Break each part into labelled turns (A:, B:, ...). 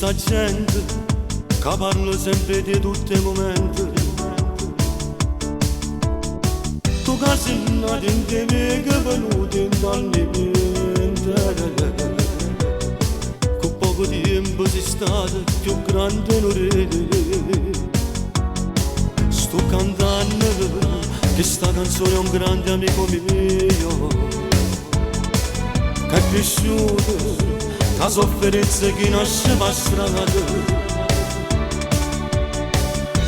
A: sta gente che parla sempre di tutti i momenti. Tu che sei nato in te che è venuto in fallimento, con poco tempo sei stato più grande in origine. Sto cantando che sta canzone è un grande amico mio che è cresciuto la sofferenza che nasce per strada.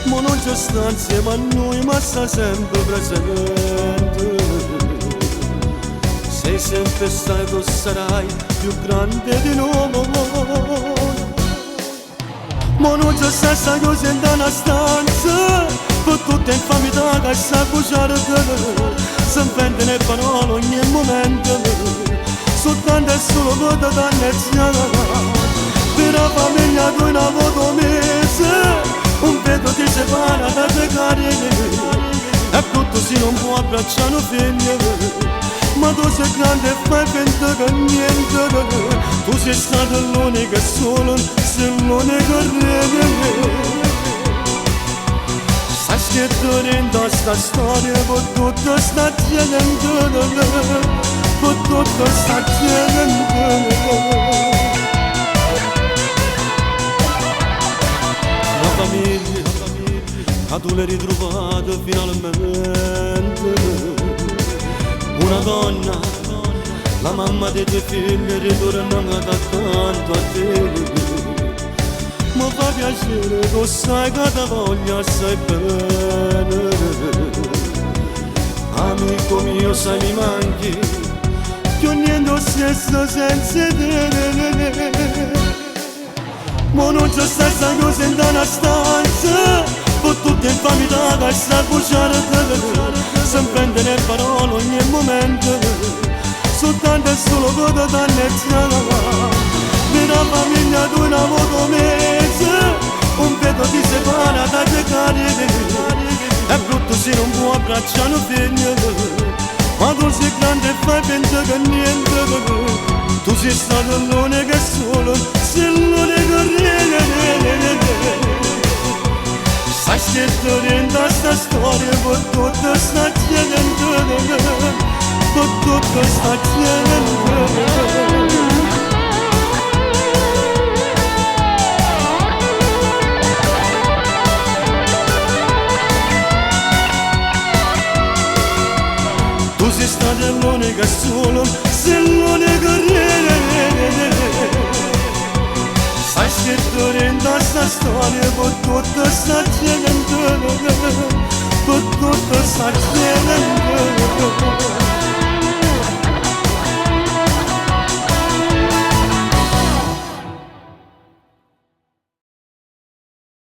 A: Ma non c'è sta insieme a noi, ma sta sempre presente. Sei sempre stato, sarai più grande di noi. Ma non c'è sta cosa in una stanza, per tutte le infamità che sta cuciando. Si inventano le parole ogni momento, soltanto e solo per te danneggiare. Per la famiglia tu una volta mese, un vedo ti separa da te carine. E tutto si non può abbracciare figlie, ma tu sei grande e fai finta che niente. Tu sei stato l'unica e solo, sei l'unica re. Sai scritto dentro sta storia per tutta sta gente, per tutta sta gente. La famiglia, che tu l'hai ritrovata finalmente. Una donna, la mamma dei tuoi figli, ritorna accanto a te. Mi fa piacere, tu sai che ti voglio assai bene. Amico mio, sai mi manchi, che niente stesso senza te. Ma non c'è stessa cosa in una stanza, per tutte le infamità che sta cuciando. Si prendono le parole ogni momento, soltanto e solo per te danneggiare. Per la famiglia tu una volta mese, un vedo ti separa da te carine. È brutto se non può abbracciare figlie, ma tu sei grande e fai finta che niente. Tu sei stato l'unica e solo, sei l'unica re. Sai scritto dentro sta storia per tutta sta gente, per tutta sta gente. Tu sei stata l'unica e solo, sei l'unica re. Sai scritto dentro sta storia per tutta sta gente, per tutta sta gente.